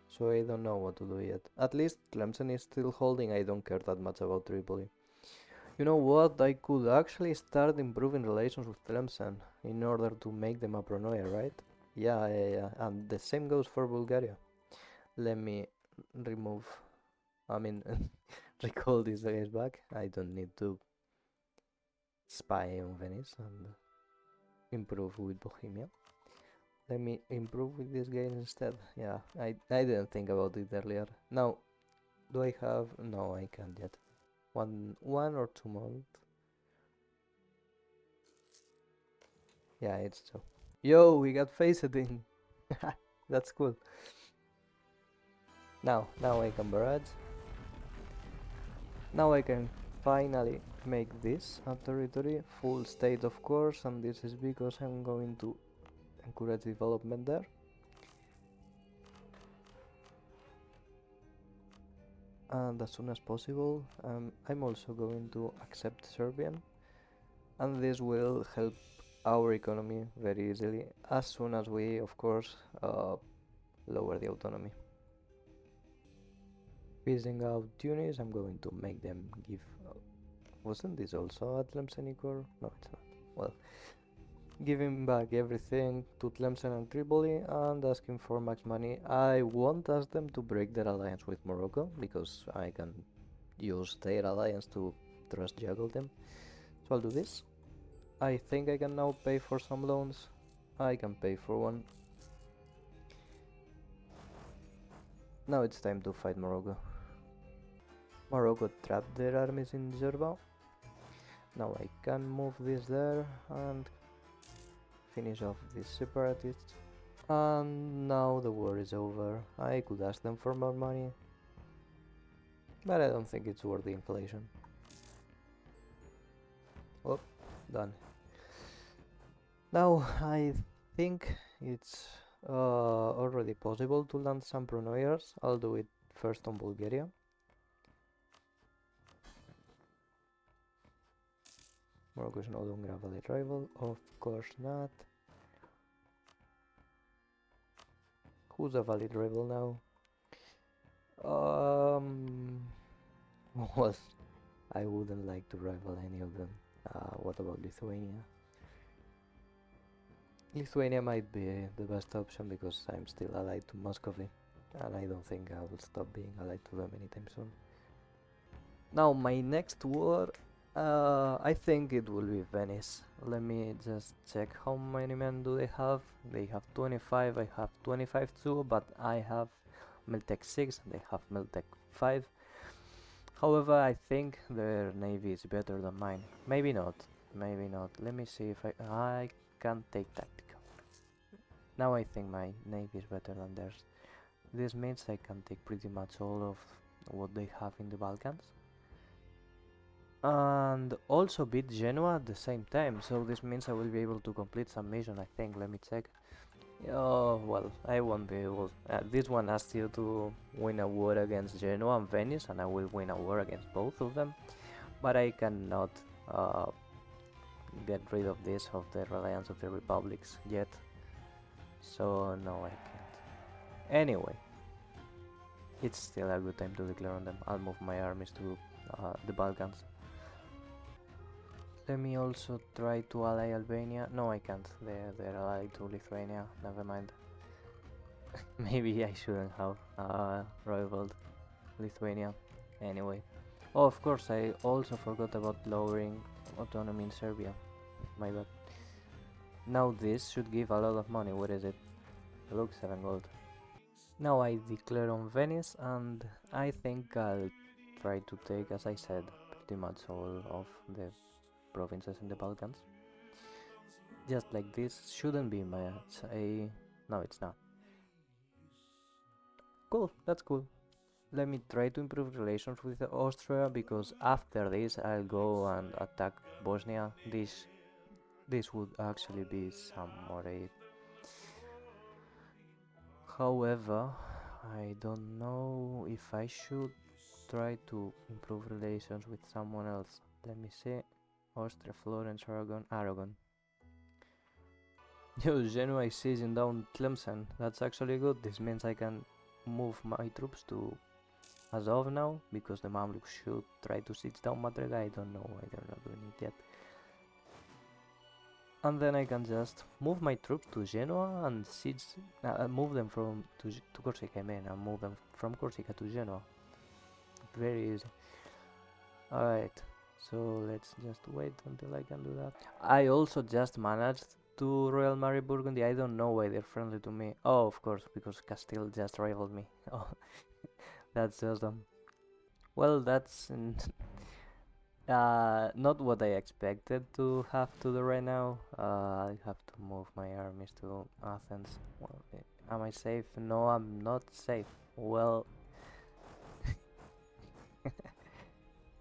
So I don't know what to do yet. At least Tlemcen is still holding. I don't care that much about Tripoli. You know what? I could actually start improving relations with Tlemcen in order to make them a pronoia, right? Yeah. And the same goes for Bulgaria. Let me remove, recall these guys back. I don't need to spy on Venice and improve with Bohemia. Let me improve with these guys instead. Yeah, I didn't think about it earlier. Now, do I have... No, I can't yet. One or 2 months. Yeah, it's 2. Yo, we got faceting. That's cool. Now I can barrage. Now I can finally make this a territory, full state of course, and this is because I'm going to encourage development there. And as soon as possible, I'm also going to accept Serbian, and this will help our economy very easily, as soon as we, of course, lower the autonomy. Piecing out Tunis, I'm going to make them give... wasn't this also at Tlemcen-Ikor? No, it's not. Well, giving back everything to Tlemcen and Tripoli and asking for max money. I won't ask them to break their alliance with Morocco, because I can use their alliance to trust juggle them. So I'll do this. I think I can now pay for some loans. I can pay for one. Now it's time to fight Morocco. Morocco trapped their armies in Jerba. Now I can move this there and finish off these separatists. And now the war is over. I could ask them for more money. but I don't think it's worth the inflation. Oh, done. Now I think it's already possible to land some pronoyers. I'll do it first on Bulgaria. Morocco is no longer a valid rival, of course not. Who's a valid rival now? Well, I wouldn't like to rival any of them. What about Lithuania? Lithuania might be the best option because I'm still allied to Muscovy, and I don't think I will stop being allied to them anytime soon. Now my next war, I think it will be Venice. Let me just check how many men do they have. They have 25, I have 25 too, but I have Miltech 6 and they have Miltech 5. However, I think their navy is better than mine. Maybe not, maybe not. Let me see if I can take tactical. Now I think my navy is better than theirs. This means I can take pretty much all of what they have in the Balkans. And also beat Genoa at the same time, so this means I will be able to complete some mission, I think. Let me check. Oh, well, I won't be able. This one asks you to win a war against Genoa and Venice, and I will win a war against both of them, but I cannot get rid of this, of the reliance of the republics yet, so no, I can't. Anyway, it's still a good time to declare on them. I'll move my armies to the Balkans. Let me also try to ally Albania. No, I can't. They're allied to Lithuania. Never mind. Maybe I shouldn't have rivaled Lithuania. Anyway. Oh, of course, I also forgot about lowering autonomy in Serbia. My bad. Now this should give a lot of money. What is it? Look, 7 gold. Now I declare on Venice, and I think I'll try to take, as I said, pretty much all of the provinces in the Balkans. Just like this. Shouldn't be much. No, it's not. Cool, that's cool. Let me try to improve relations with Austria, because after this I'll go and attack Bosnia. This would actually be some more aid. However, I don't know if I should try to improve relations with someone else. Let me see. Austria, Florence, Aragon. Yo, Genoa is sieging down Tlemcen. That's actually good. This means I can move my troops to Azov now, because the Mamluks should try to siege down Madrid. I don't know why they're not doing it yet. And then I can just move my troops to Genoa and siege, move them to Corsica, and move them from Corsica to Genoa. Very easy. Alright, so let's just wait until I can do that. I also just managed to Royal Marry Burgundy. I don't know why they're friendly to me. Oh, of course, because Castile just rivaled me. Oh, that's just dumb. Well, that's not what I expected to have to do right now. I have to move my armies to Athens. Well, am I safe? No, I'm not safe. Well,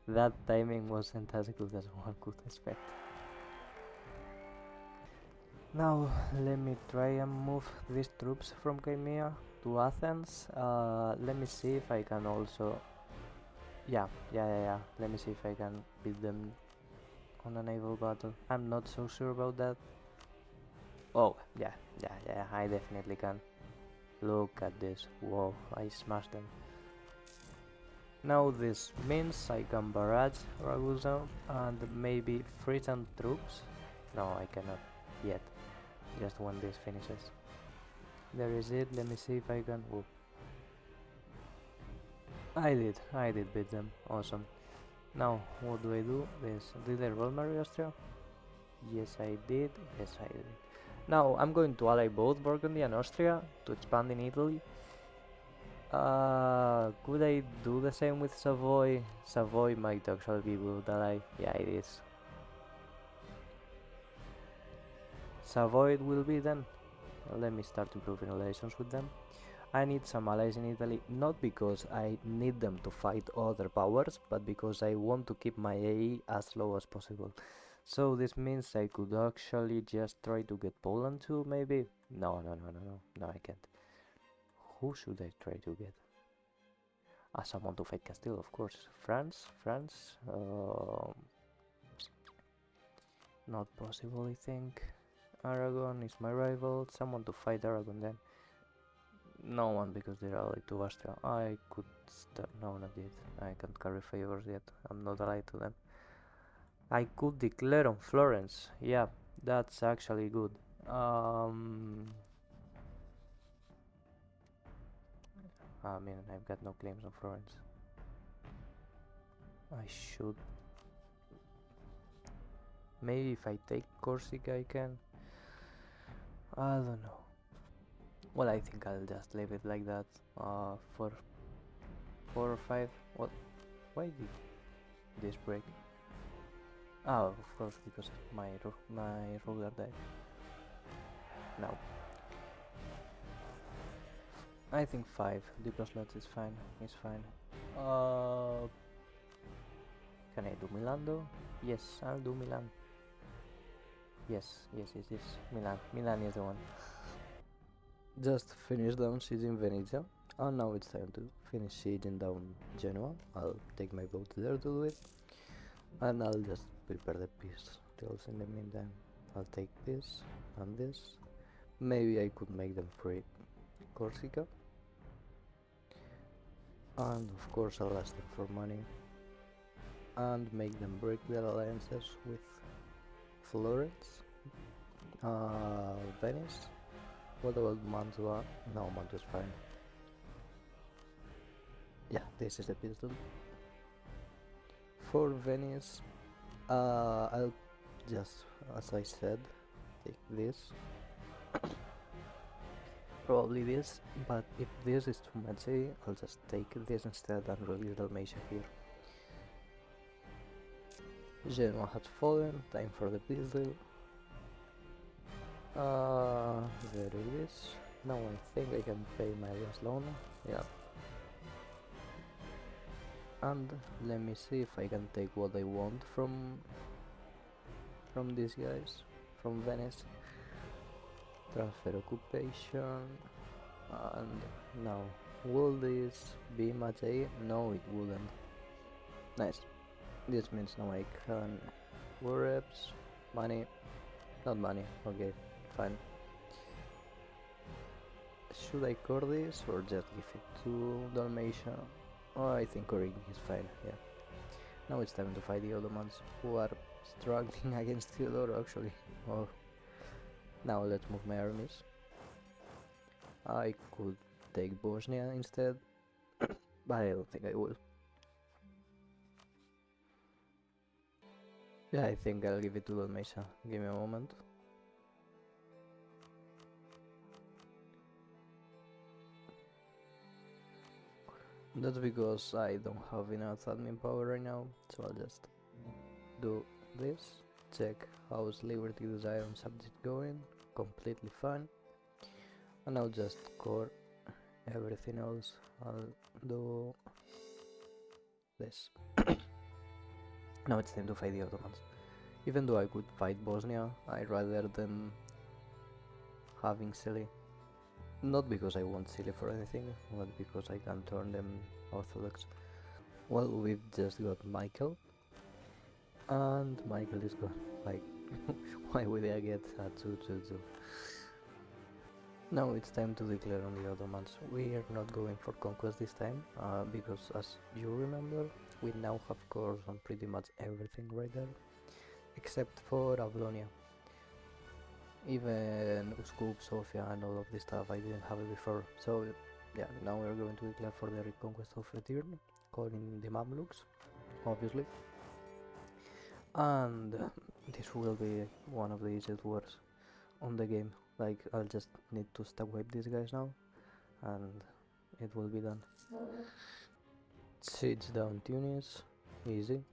that timing wasn't as good as one could expect. Now, let me try and move these troops from Crimea to Athens. Let me see if I can also... Yeah. Let me see if I can beat them on a naval battle. I'm not so sure about that. Oh, yeah, I definitely can. Look at this. Whoa, I smashed them. Now this means I can barrage Ragusa and maybe Frisian troops. No, I cannot yet. Just when this finishes. There is it. Let me see if I can... Whoop. I did beat them. Awesome. Now, what do I do? Did I roll Marry Austria? Yes, I did. Now, I'm going to ally both Burgundy and Austria to expand in Italy. Could I do the same with Savoy? Savoy might actually be a good ally. Yeah, it is. Savoy it will be then. Let me start improving relations with them. I need some allies in Italy, not because I need them to fight other powers, but because I want to keep my AE as low as possible. So this means I could actually just try to get Poland too, maybe? No, I can't. Who should I try to get? Someone to fight Castile, of course. France, not possible, I think. Aragon is my rival. Someone to fight Aragon then. No one, because they're allied to Austria. I could start. No, not yet. I can't carry favors yet. I'm not allied to them. I could declare on Florence. Yeah, that's actually good. I mean, I've got no claims on Florence. I should. Maybe if I take Corsica, I can. I don't know. Well, I think I'll just leave it like that. For 4 or 5. What? Why did this break? Oh, of course, because my ruler died. No. I think 5. Diplo slots is fine. It's fine. Can I do Milan though? Yes, I'll do Milan. Yes. Milan. Milan is the one. Just finished down siege in Venezia, and now it's time to finish sieging down Genoa. I'll take my boat there to do it, and I'll just prepare the peace tills in the meantime. I'll take this and this. Maybe I could make them free Corsica, and of course I'll ask them for money and make them break their alliances with Florence, Venice. What about Mantua? No, Mantua's fine. Yeah, this is the pistol. For Venice, I'll just, as I said, take this. Probably this, but if this is too much, I'll just take this instead and release Dalmatia here. Genoa has fallen, time for the pistol. There it is. Now I think I can pay my last loan. Yeah. And let me see if I can take what I want from these guys, from Venice. Transfer occupation. And now, will this be much A? No, it wouldn't. Nice. This means now I can war reps, money, not money, okay, fine. Should I core this or just give it to Dalmatia? Oh, I think coring is fine, yeah. Now it's time to fight the Ottomans, who are struggling against Theodore actually. Oh. Now let's move my armies. I could take Bosnia instead, but I don't think I will. Yeah, I think I'll give it to Dalmatia. Give me a moment. That's because I don't have enough admin power right now, so I'll just do this. Check how's Liberty Desire and Subject going. Completely fine. And I'll just core everything else. I'll do this. Now it's time to fight the Ottomans. Even though I could fight Bosnia, I'd rather than having Sicily. Not because I want Sicily for anything, but because I can turn them Orthodox. Well, we've just got Michael, and Michael is gone. Like, why would I get a 2-2-2? Now it's time to declare on the Ottomans. We are not going for conquest this time, because as you remember, we now have cores on pretty much everything right there, except for Avlonia. Even Uskub, Sofia and all of this stuff, I didn't have it before. So yeah, now we're going to declare for the reconquest of Return, calling the Mamluks, obviously. And this will be one of the easiest wars on the game. Like, I'll just need to stab wipe these guys now, and it will be done. Siege down Tunis, easy.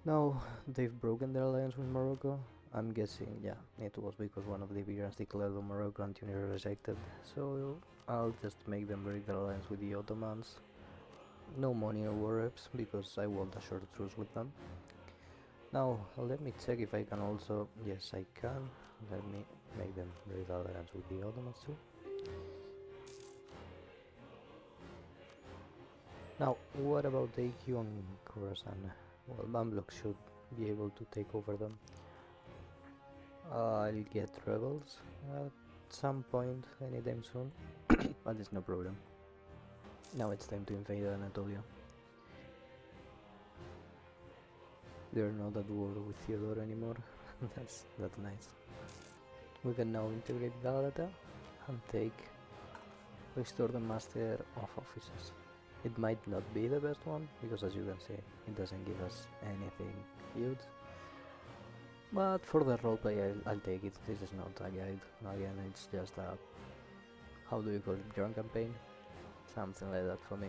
Now they've broken their alliance with Morocco, I'm guessing, yeah, it was because one of the Iberians declared the Moroccan unity rejected, so I'll just make them break their alliance with the Ottomans. No money or war reps, because I want a short truce with them. Now, let me check if I can also... Yes, I can. Let me make them break the alliance with the Ottomans too. Now, what about the EU and Khorasan? Well, Mamluks should be able to take over them. I'll get rebels at some point anytime soon, but it's no problem. Now it's time to invade Anatolia. They're not at war with Theodore anymore. that's nice. We can now integrate Galata and restore the Master of Offices. It might not be the best one, because as you can see, it doesn't give us anything huge. But for the roleplay, I'll take it. This is not a guide. Again, it's just a... how do you call it? Drone campaign? Something like that for me.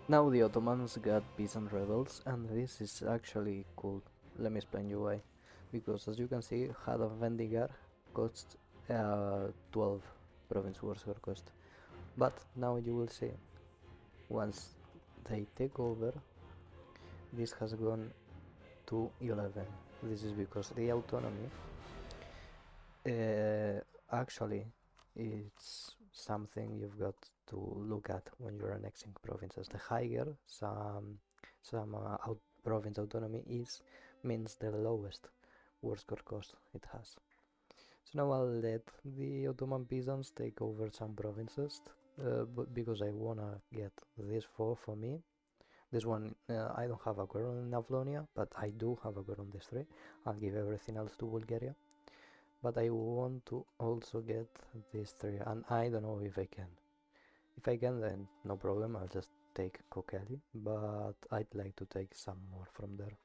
Now the Ottomans got peasant rebels, and this is actually cool. Let me explain you why. Because as you can see, Had of Vendigar costs 12 province war score cost. But now you will see, once they take over, this has gone to 11. This is because the autonomy actually it's something you've got to look at when you're annexing provinces. The higher some province autonomy is, means the lowest war score cost it has. So now I'll let the Ottoman peasants take over some provinces, but because I wanna get this for me. This one, I don't have a quorum in Avlonia, but I do have a quorum these three. I'll give everything else to Bulgaria. But I want to also get these three, and I don't know if I can. If I can, then no problem, I'll just take Kokeli, but I'd like to take some more from there.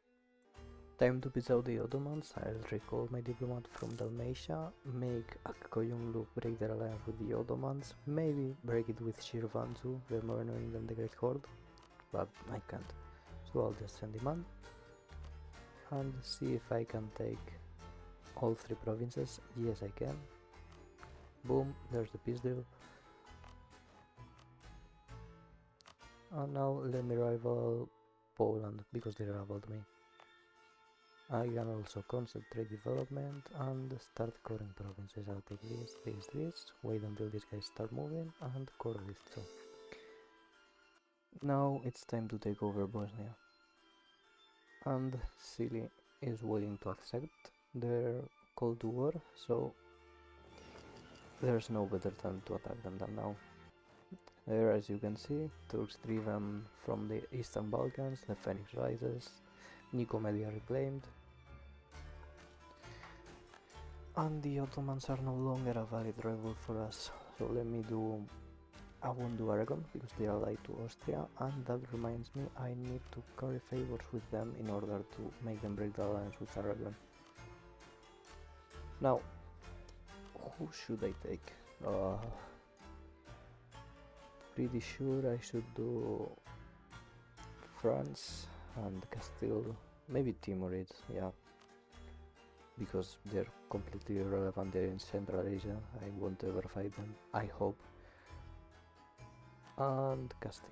Time to piss out the Ottomans. I'll recall my diplomat from Dalmatia, make Akkoyunlu break their alliance with the Ottomans, maybe break it with Shirvanzu, they're more annoying than the Great Horde. But I can't, so I'll just send him on and see if I can take all three provinces. Yes, I can. Boom, there's the peace deal. And now let me rival Poland, because they rivaled me. I can also concentrate development and start coring provinces. I'll take this, wait until these guys start moving, and core this too. Now it's time to take over Bosnia, and Sili is willing to accept their call to war, so there's no better time to attack them than now. There, as you can see, Turks driven from the Eastern Balkans, the Phoenix rises, Nicomedia reclaimed, and the Ottomans are no longer a valid rival for us. So let me do... I won't do Aragon because they are allied to Austria, and that reminds me, I need to curry favors with them in order to make them break the alliance with Aragon. Now, who should I take? Pretty sure I should do France and Castile, maybe Timurids, yeah, because they're completely irrelevant. They're in Central Asia. I won't ever fight them, I hope. And Castile.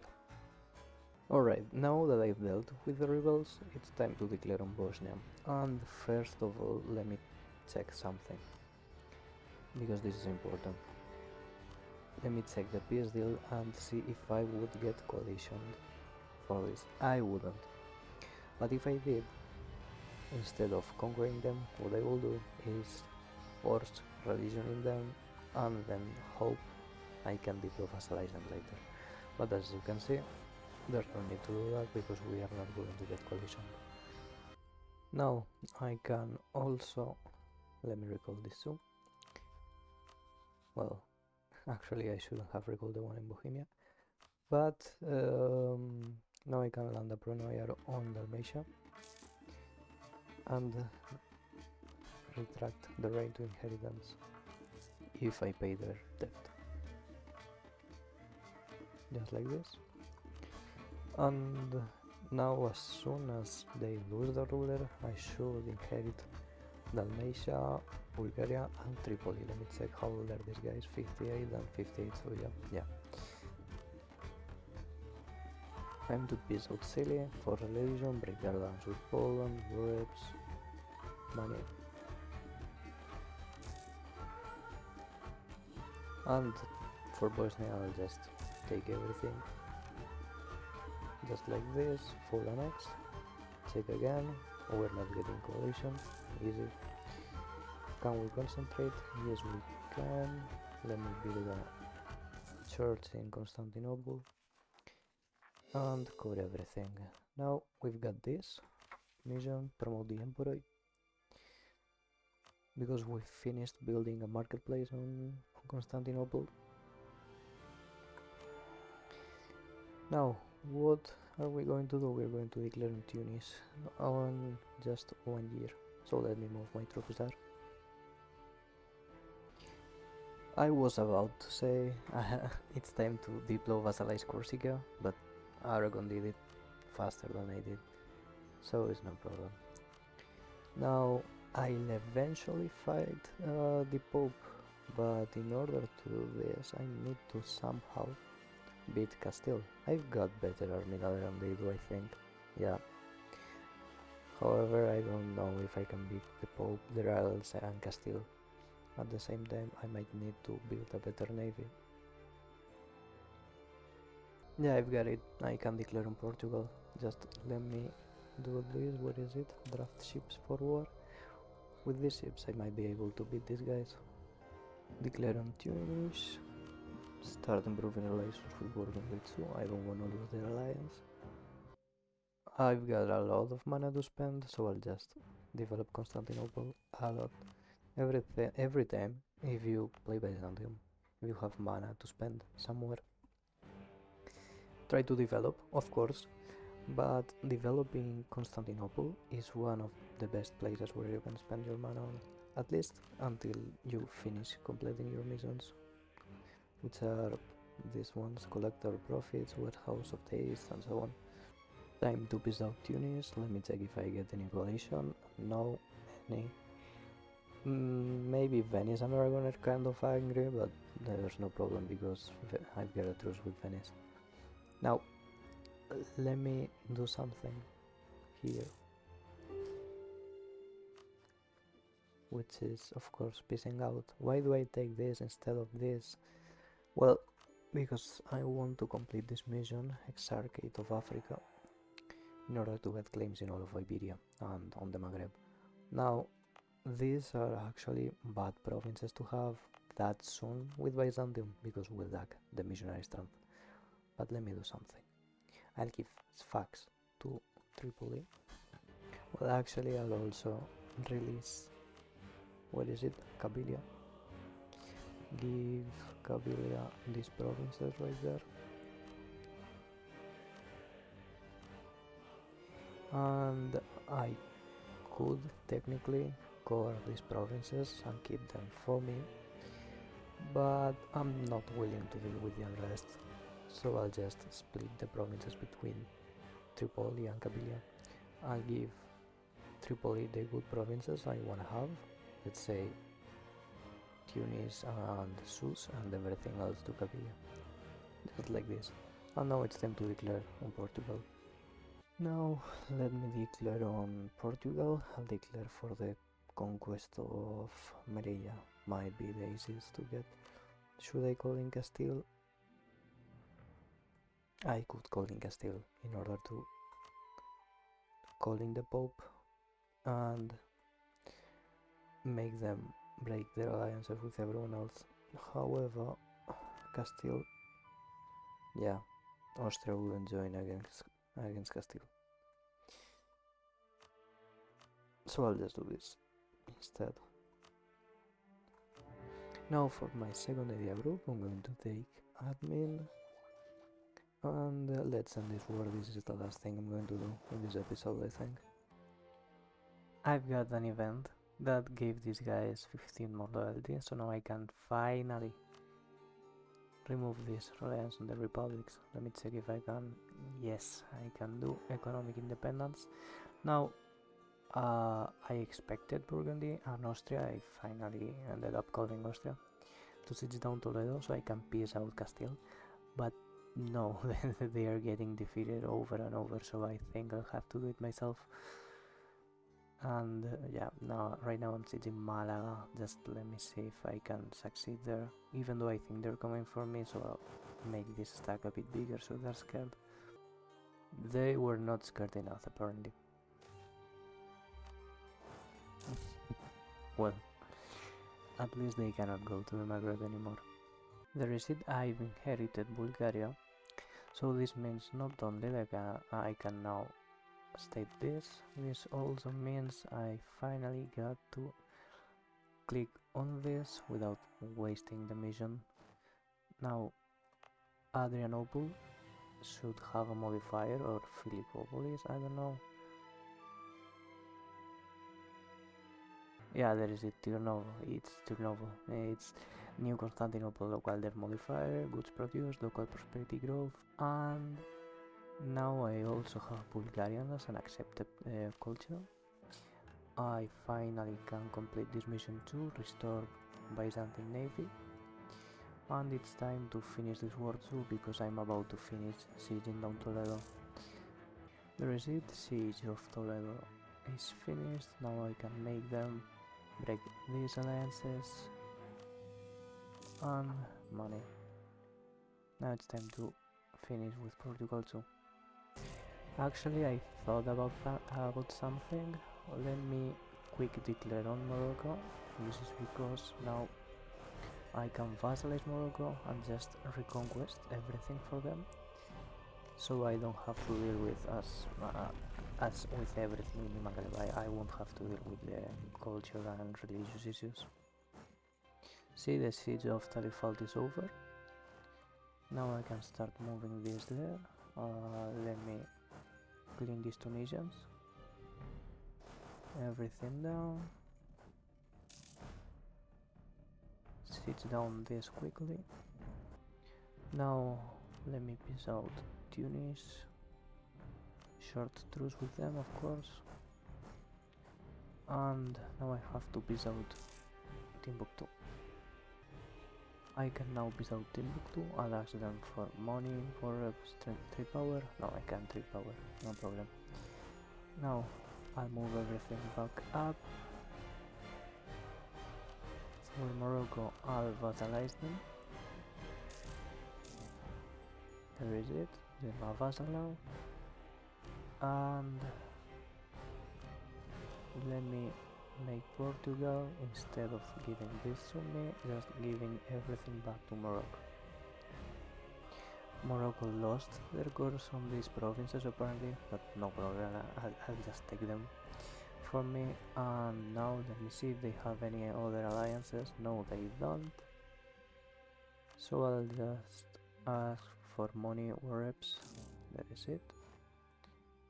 Alright, now that I've dealt with the rebels, it's time to declare on Bosnia. And first of all, let me check something, because this is important. Let me check the peace deal and see if I would get coalition for this. I wouldn't. But if I did, instead of conquering them, what I will do is force religion in them and then hope I can deploy vassalize them later. But as you can see, there's no need to do that because we are not going to get coalition. Now I can also, let me recall this too. Well, actually I shouldn't have recalled the one in Bohemia, but now I can land a pronoia on Dalmatia and retract the right to inheritance if I pay their debt. Just like this. And now as soon as they lose the ruler, I should inherit Dalmatia, Bulgaria and Tripoli. Let me check how old are these guys, 58 and 58, so yeah. Time to peace out Sicily, for religion, break their dance with Poland, reps, money. And for Bosnia I'll just take everything. Just like this, full annex, check again, we're not getting coalition, easy. Can we concentrate? Yes we can. Let me build a church in Constantinople and cover everything. Now we've got this mission, promote the emperor, because we finished building a marketplace on Constantinople. Now what are we going to do? We're going to declare in Tunis on just 1 year, so let me move my troops there. I was about to say it's time to deploy vassalize Corsica, but Aragon did it faster than I did, so it's no problem. Now I'll eventually fight the Pope, but in order to do this I need to somehow beat Castile. I've got better army than they do, I think, yeah. However, I don't know if I can beat the Pope, the Royals and Castile. At the same time, I might need to build a better navy. Yeah, I've got it. I can declare on Portugal. Just let me do this. What is it? Draft ships for war. With these ships, I might be able to beat these guys. Declare on Tunis. Start improving relations with Burgundy too. I don't want to lose their alliance. I've got a lot of mana to spend, so I'll just develop Constantinople a lot. Every time if you play Byzantium, you have mana to spend somewhere. Try to develop, of course, but developing Constantinople is one of the best places where you can spend your mana on, at least until you finish completing your missions, which are these ones: collector profits, warehouse of the east, and so on. Time to peace out Tunis. Let me check if I get any coalition. No, any. Maybe Venice and Aragon are kind of angry, but there's no problem because I've got a truce with Venice. Now, let me do something here, which is of course peacing out. Why do I take this instead of this? Well, because I want to complete this mission, Exarchate of Africa, in order to get claims in all of Iberia and on the Maghreb. Now, these are actually bad provinces to have that soon with Byzantium, because we'll lack the missionary strength. But let me do something. I'll give Sfax to Tripoli. Well, actually I'll also release, what is it, Kabylia. Give Kabylia these provinces right there. And I could technically cover these provinces and keep them for me, but I'm not willing to deal with the unrest, so I'll just split the provinces between Tripoli and Kabylia. I'll give Tripoli the good provinces I wanna have, let's say Tunis and Sus, and everything else to Kabylia, just like this. And now it's time to declare on Portugal. Now let me declare on Portugal. I'll declare for the conquest of Merilla. Might be the easiest to get. Should I call in Castile? I could call in Castile in order to call in the Pope and make them break their alliances with everyone else. However, Castile, yeah, Austria wouldn't join against Castile. So I'll just do this instead. Now for my second idea group, I'm going to take admin, and let's end this war. This is the last thing I'm going to do in this episode, I think. I've got an event that gave these guys 15 more loyalty, so now I can finally remove this reliance on the republics. Let me check if I can. Yes, I can do economic independence. Now I expected Burgundy and Austria. I finally ended up calling Austria to siege down Toledo so I can peace out Castile, but no, they are getting defeated over and over, so I think I'll have to do it myself. And yeah, now right now I'm sieging Malaga. Just let me see if I can succeed there, even though I think they're coming for me, so I'll make this stack a bit bigger so they're scared. They were not scared enough, apparently. Well, at least they cannot go to the Maghreb anymore. The receipt I've inherited Bulgaria, so this means not only that I can now state this also means I finally got to click on this without wasting the mission. Now Adrianople should have a modifier, or Philippopolis, I don't know. Yeah, there is it, Tirnovo, it's Tirnovo, it's New Constantinople, local debt modifier, goods produced, local prosperity growth, and now I also have Bulgarian as an accepted culture. I finally can complete this mission to restore Byzantine Navy, and it's time to finish this war too, because I'm about to finish sieging down Toledo. The receipt siege of Toledo is finished. Now I can make them break these alliances and money. Now it's time to finish with Portugal too. Actually, I thought about something. Let me quick declare on Morocco. This is because now I can vassalize Morocco and just reconquest everything for them, so I don't have to deal with as with everything in the Maghreb. I won't have to deal with the culture and religious issues. See, the siege of Talifalt is over. Now I can start moving this there. Let me clean these Tunisians. Everything down. Siege down this quickly. Now let me piece out Tunis. Short truce with them, of course. And now I have to piece out Timbuktu. I can now piece out Timbuktu and ask them for money, for 3 power. No, I can 3 power, no problem. Now I'll move everything back up. For Morocco, I'll vassalize them. There is it, they're my vassal now. And let me make Portugal, instead of giving this to me, just giving everything back to Morocco. Morocco lost their course on these provinces apparently, but no problem, I'll just take them for me. And now let me see if they have any other alliances. No, they don't. So I'll just ask for money or reps. That is it.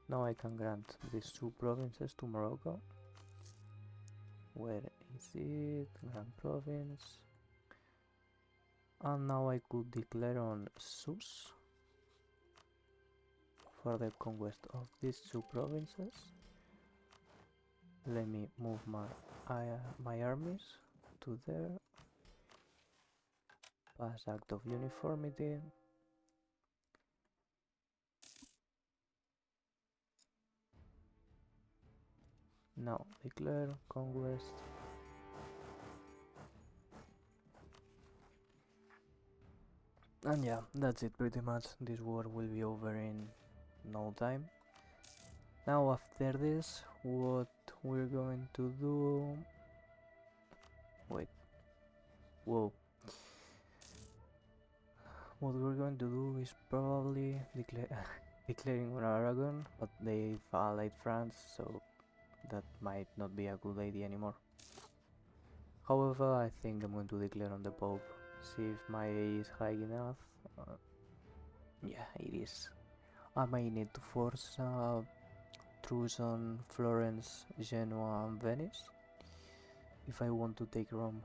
Now I can grant these 2 provinces to Morocco. Where is it? Grand Province. And now I could declare on Sus for the conquest of these 2 provinces. Let me move my armies to there. Pass Act of Uniformity. Now declare conquest. And yeah, that's it pretty much. This war will be over in no time. Now after this, what we're going to do... Wait. Whoa. What we're going to do is probably declaring on Aragon, but they've allied France, so that might not be a good idea anymore. However, I think I'm going to declare on the Pope, see if my A is high enough. Yeah, it is. I might need to force truce on Florence, Genoa and Venice if I want to take Rome.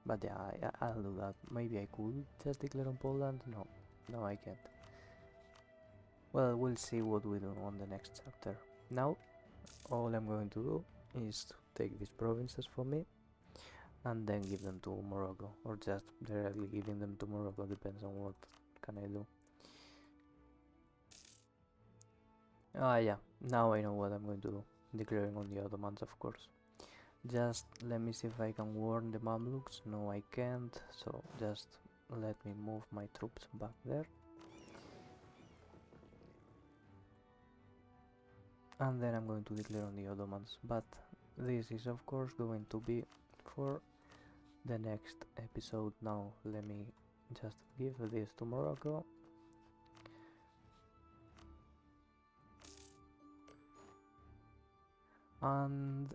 But yeah, I'll do that. Maybe I could just declare on Poland. No, I can't. Well, we'll see what we do on the next chapter. Now, all I'm going to do is to take these provinces for me and then give them to Morocco, or just directly giving them to Morocco, depends on what can I do. Yeah, now I know what I'm going to do, declaring on the Ottomans, of course. Just let me see if I can warn the Mamluks. No, I can't, so just let me move my troops back there. And then I'm going to declare on the Ottomans, but this is of course going to be for the next episode. Now let me just give this to Morocco. And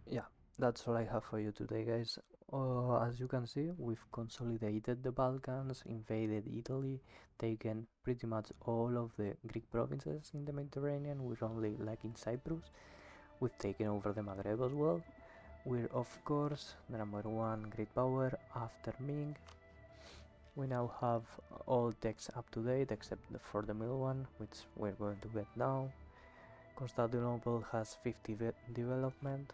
yeah, that's all I have for you today, guys. As you can see, we've consolidated the Balkans, invaded Italy, taken pretty much all of the Greek provinces in the Mediterranean. We're only lacking Cyprus. We've taken over the Maghreb as well. We're of course the #1 great power after Ming. We now have all techs up to date except for the middle one, which we're going to get now. Constantinople has 50 development.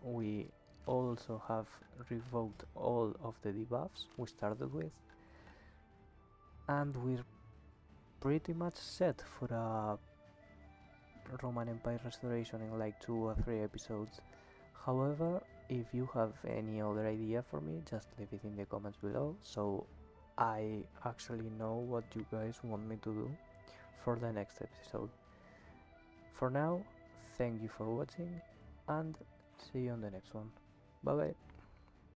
We also have revoked all of the debuffs we started with, and we're pretty much set for a Roman Empire restoration in like 2 or 3 episodes. However, if you have any other idea for me, just leave it in the comments below, so I actually know what you guys want me to do for the next episode. For now, thank you for watching, and see you on the next one. Bye bye.